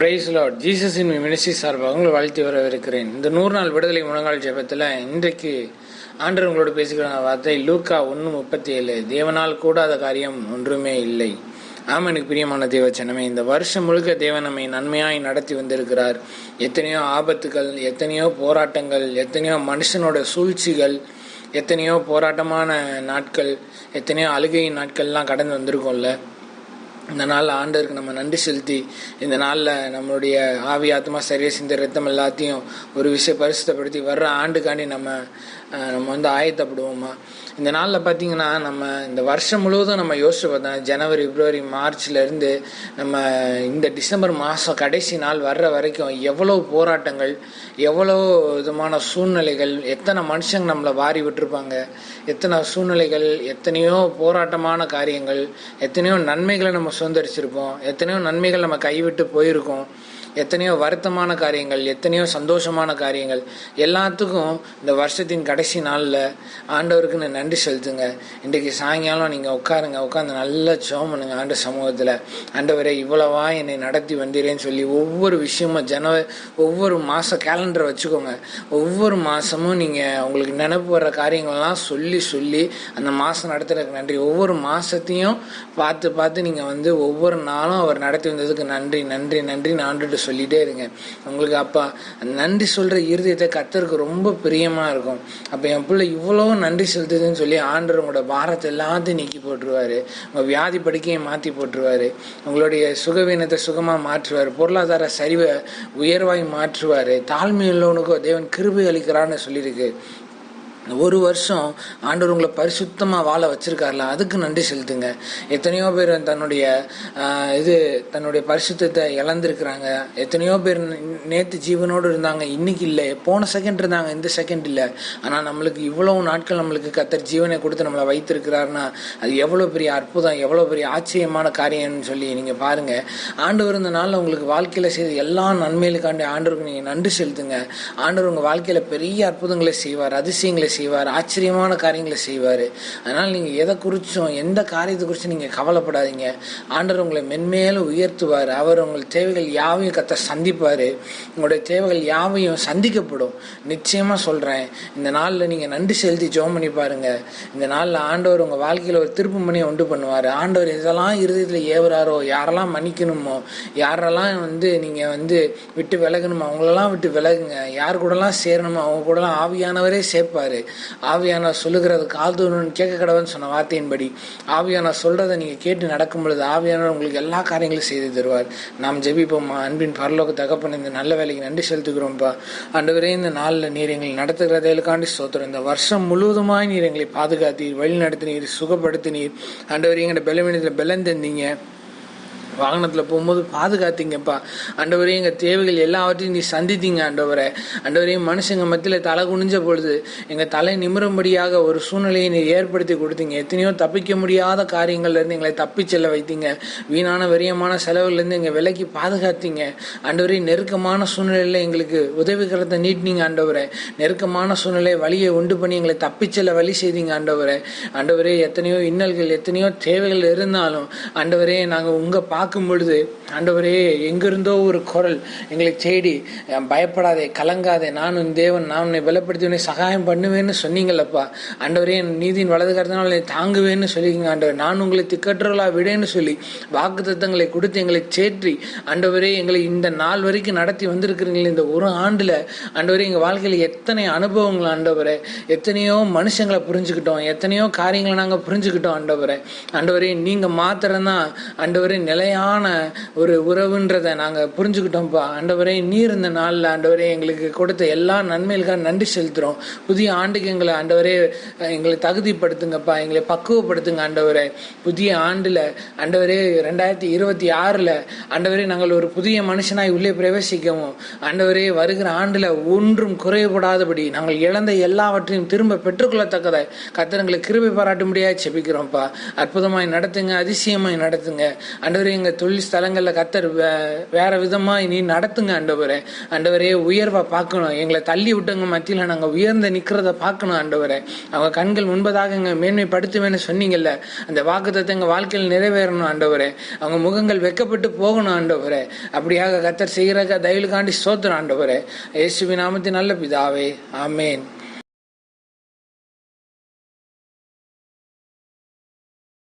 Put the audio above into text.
Price Lord. ஜீசஸின் ministry சார்பாக உங்களை வாழ்த்தி வரவிருக்கிறேன். இந்த 100 நாள் விடுதலை முழங்கால் ஜெபத்தில் இன்றைக்கு ஆண்டவர் உங்களோடு பேசுகிற வார்த்தை லூக்கா 1:37. தேவனால் கூடாத காரியம் ஒன்றுமே இல்லை. எனக்கு பிரியமான தேவச்சனமே, இந்த வருஷம் முழுக்க தேவன் நம்மை நன்மையாய் நடத்தி வந்திருக்கிறார். எத்தனையோ ஆபத்துகள், எத்தனையோ போராட்டங்கள், எத்தனையோ மனுஷனோட சூழ்ச்சிகள், எத்தனையோ போராட்டமான நாட்கள், எத்தனையோ அழுகையின் நாட்கள்லாம் கடந்து வந்திருக்கோம்ல. இந்த நாளில் ஆண்டவருக்கு நம்ம நன்றி செலுத்தி இந்த நாளில் நம்மளுடைய ஆவி ஆத்மா சரிய சிந்த ரத்தம் எல்லாத்தையும் ஒரு விஷயம் பரிசுத்தப்படுத்தி வர்ற ஆண்டுக்காண்டி நம்ம வந்து ஆயத்தப்படுவோமா. இந்த நாளில் பார்த்தீங்கன்னா நம்ம இந்த வருஷம் முழுவதும் நம்ம யோசிச்சு பார்த்தோம். ஜனவரி, பிப்ரவரி, மார்ச்லேருந்து நம்ம இந்த டிசம்பர் மாதம் கடைசி நாள் வர்ற வரைக்கும் எவ்வளோ போராட்டங்கள், எவ்வளோ விதமான சூழ்நிலைகள், எத்தனை மனுஷங்க நம்மளை வாரி விட்டுருப்பாங்க, எத்தனை சூழ்நிலைகள், எத்தனையோ போராட்டமான காரியங்கள், எத்தனையோ நன்மைகளை நம்ம சுதந்திரிச்சிருப்போம், எத்தனையோ நன்மைகள் நம்ம கைவிட்டு போயிருக்கோம், எத்தனையோ வருத்தமான காரியங்கள், எத்தனையோ சந்தோஷமான காரியங்கள், எல்லாத்துக்கும் இந்த வருஷத்தின் கடைசி நாளில் ஆண்டவருக்கு நான் நன்றி செலுத்துங்க. இன்றைக்கு சாயங்காலம் நீங்கள் உட்காந்து நல்லா ஜெபம் பண்ணுங்க. ஆண்ட சமூகத்தில் ஆண்டவரே இவ்வளவா என்னை நடத்தி வந்தீரேன்னு சொல்லி ஒவ்வொரு விஷயமும் ஒவ்வொரு மாதம் கேலண்டரை வச்சுக்கோங்க. ஒவ்வொரு மாதமும் நீங்கள் உங்களுக்கு நினைப்பு வர்ற காரியங்கள்லாம் சொல்லி அந்த மாதம் நடத்துறதுக்கு நன்றி. ஒவ்வொரு மாதத்தையும் பார்த்து நீங்கள் வந்து ஒவ்வொரு நாளும் அவர் நடத்தி வந்ததுக்கு நன்றி நன்றி நன்றின்னு ஆண்டுட்டு சொல்லிட்டே இருங்க. உங்களுக்கு அப்போ நன்றி சொல்கிற இருதயத்தை கர்த்தருக்கு ரொம்ப பிரியமாக இருக்கும். அப்போ என் பிள்ளை இவ்வளோ நன்றி செலுத்துதுன்னு சொல்லி ஆண்டவர் உங்களோட பாரத்தை எல்லாத்தையும் நீக்கி போட்டுருவார். உங்கள் வியாதி படுக்கையை மாற்றி போட்டுருவார். உங்களுடைய சுகவீனத்தை சுகமாக மாற்றுவார். பொருளாதார சரிவை உயர்வாய் மாற்றுவார். தாழ்மையுள்ளவனுக்கோ தேவன் கிருபை அளிக்கிறான்னு சொல்லியிருக்கு. ஒரு வருஷம் ஆண்டவர் உங்களை பரிசுத்தமாக வாழ வச்சிருக்காருல, அதுக்கு நன்றி செலுத்துங்க. எத்தனையோ பேர் தன்னுடைய பரிசுத்தத்தை இழந்திருக்கிறாங்க. எத்தனையோ பேர் நேற்று ஜீவனோடு இருந்தாங்க, இன்னைக்கு இல்லை. போன செகண்ட் இருந்தாங்க, இந்த செகண்ட் இல்லை. ஆனால் நம்மளுக்கு இவ்வளவு நாட்கள் நம்மளுக்கு கர்த்தர் ஜீவனை கொடுத்து நம்மளை வைத்திருக்கிறாருன்னா அது எவ்வளோ பெரிய அற்புதம், எவ்வளோ பெரிய ஆச்சரியமான காரியம்னு சொல்லி நீங்கள் பாருங்கள். ஆண்டவர் இந்த நாளில் உங்களுக்கு வாழ்க்கையில் செய்த எல்லா நன்மைகளுக்காண்டி ஆண்டவருக்கு நீங்கள் நன்றி செலுத்துங்க. ஆண்டவர் உங்கள் வாழ்க்கையில் பெரிய அற்புதங்களை செய்வார், அதிசயங்களை செய்வார், ஆச்சரியமான காரியங்களை செய்வார். அதனால் நீங்கள் எதை குறிச்சும் எந்த காரியத்தை குறித்து நீங்கள் கவலைப்படாதீங்க. ஆண்டவர் உங்களை மென்மேலும் உயர்த்துவார். அவர் உங்கள் தேவைகள் யாவையும் கர்த்தர் சந்திப்பார். உங்களுடைய தேவைகள் யாவையும் சந்திக்கப்படும். நிச்சயமாக சொல்கிறேன். இந்த நாளில் நீங்கள் நன்றி செலுத்தி ஜெபம் பண்ணி பாருங்கள். இந்த நாளில் ஆண்டவர் உங்கள் வாழ்க்கையில் ஒரு திருப்பு மணியை உண்டு பண்ணுவார். ஆண்டவர் இதெல்லாம் இருதயத்தில் ஏவுறாரோ, யாரெல்லாம் மன்னிக்கணுமோ, யாரெல்லாம் நீங்கள் விட்டு விலகணுமோ அவங்களெல்லாம் விட்டு விலகுங்க. யார் கூடலாம் சேரணுமோ அவங்க கூடலாம் ஆவியானவரே சேர்ப்பார். ஆவியானவர் சொல்லுகிறது காதுன்னு கேட்க கடவுன்னு சொன்ன வார்த்தையின்படி ஆவியானவர் சொல்றதை நீங்க கேட்டு நடக்கும் பொழுது ஆவியானவர் உங்களுக்கு எல்லா காரியங்களும் செய்து தருவார். நாம் ஜெபிப்போமா. அன்பின் பரலோக தகப்பன், இந்த நல்ல வேலைக்கு நன்றி செலுத்துகிறோம்ப்பா. ஆண்டவரே, இந்த நாளில் நீர் எங்களை நடத்துகிறதைக்காண்டி ஸ்தோத்திரம். இந்த வருஷம் முழுவதுமாய் நீர் எங்களை பாதுகாத்தீர், வழி நடத்தினீர், சுகப்படுத்தினீர். ஆண்டவரே, எங்களோட பலவீனத்தில் பலன் தந்தீங்க. வாகனத்தில் போகும்போது பாதுகாத்தீங்கப்பா. ஆண்டவரே, எங்கள் தேவைகள் எல்லாவற்றையும் நீ சந்தித்தீங்க. ஆண்டவரே, மனுஷங்க மத்தியில் தலை குனிஞ்ச பொழுது எங்கள் தலை நிமிரும்படியாக ஒரு சூழ்நிலையை நீ ஏற்படுத்தி கொடுத்தீங்க. எத்தனையோ தப்பிக்க முடியாத காரியங்கள்லேருந்து எங்களை தப்பி செல்ல வைத்தீங்க. வீணான வெறியமான செலவுலேருந்து எங்கள் விலைக்கு பாதுகாத்தீங்க. ஆண்டவரே, நெருக்கமான சூழ்நிலையில் எங்களுக்கு உதவிகரத்தை நீட்டினீங்க. நெருக்கமான சூழ்நிலை வழியை உண்டு பண்ணி எங்களை தப்பி செல்ல வழி செய்தீங்க. ஆண்டவரே, எத்தனையோ இன்னல்கள், எத்தனையோ தேவைகள் இருந்தாலும் ஆண்டவரே, நாங்கள் உங்கள் பார்க்கும் பொழுது ஆண்டவரே, எங்கிருந்தோ ஒரு குரல் எங்களை தேடி, பயப்படாதே, கலங்காதே, நான் உன் தேவன், நான் உன்னை பலப்படுத்தி உன்னை சகாயம் பண்ணுவேன்னு சொன்னீங்களப்பா. ஆண்டவரே, என் நீதியின் வலது கருத்தினால் என்னை தாங்குவேன்னு சொல்லிக்கிங்க. ஆண்டவர், நான் உங்களை திக்கற்றலா விடேன்னு சொல்லி வாக்கு தத்தங்களை கொடுத்து எங்களை சேற்றி ஆண்டவரே எங்களை இந்த நாள் வரைக்கும் நடத்தி வந்திருக்கிறீங்களே. இந்த ஒரு ஆண்டுல ஆண்டவரே, எங்கள் வாழ்க்கையில் எத்தனை அனுபவங்கள் ஆண்டவரே, எத்தனையோ மனுஷங்களை புரிஞ்சுக்கிட்டோம், எத்தனையோ காரியங்களை நாங்கள் புரிஞ்சுக்கிட்டோம். ஆண்டவரே, நீங்கள் மாத்திரம்தான் ஆண்டவரே நிலையான ஒரு உறவுன்றதை நாங்கள் புரிஞ்சுக்கிட்டோம்ப்பா. ஆண்டவரே, நீர் இந்த நாளில் ஆண்டவரே எங்களுக்கு கொடுத்த எல்லா நன்மைகளுக்காக நன்றி செலுத்துகிறோம். புதிய ஆண்டுக்கு எங்களை தகுதிப்படுத்துங்கப்பா, எங்களை பக்குவப்படுத்துங்க. புதிய ஆண்டில் 2026 ஆண்டவரே, நாங்கள் ஒரு புதிய மனுஷனாய் உள்ளே பிரவேசிக்கவும் வருகிற ஆண்டில் ஒன்றும் குறைபடாதபடி நாங்கள் இழந்த எல்லாவற்றையும் திரும்ப பெற்றுக்கொள்ளத்தக்கதை கர்த்தர் எங்களுக்கு கிருபை பாராட்டும்படியாக செபிக்கிறோம்ப்பா. அற்புதமாய் நடத்துங்க, அதிசயமாய் நடத்துங்க. ஆண்டவரே, எங்கள் தொழில் ஸ்தலங்களில் கத்தர் வேற விதமாக இனி நடத்துங்க ஆண்டவரே. ஆண்டவரே உயர்வை பார்க்கணும், எங்களை தள்ளி விட்டவங்க மத்தியில் நாங்கள் உயர்ந்து நிற்கிறத பார்க்கணும் ஆண்டவரே. அவங்க கண்கள் முன்பதாக எங்கள் மேன்மைப்படுத்துவேன்னு சொன்னீங்கல்ல, அந்த வாக்குத்தத்தம் எங்கள் வாழ்க்கையில் நிறைவேறணும் ஆண்டவரே. அவங்க முகங்கள் வெக்கப்பட்டு போகணும் ஆண்டவரே. அப்படியாக கத்தர் செய்கிற தயவுக்காண்டி ஸ்தோத்திரம் ஆண்டவரே. இயேசுவின் நாமத்தின் நல்ல பிதாவே, ஆமேன்.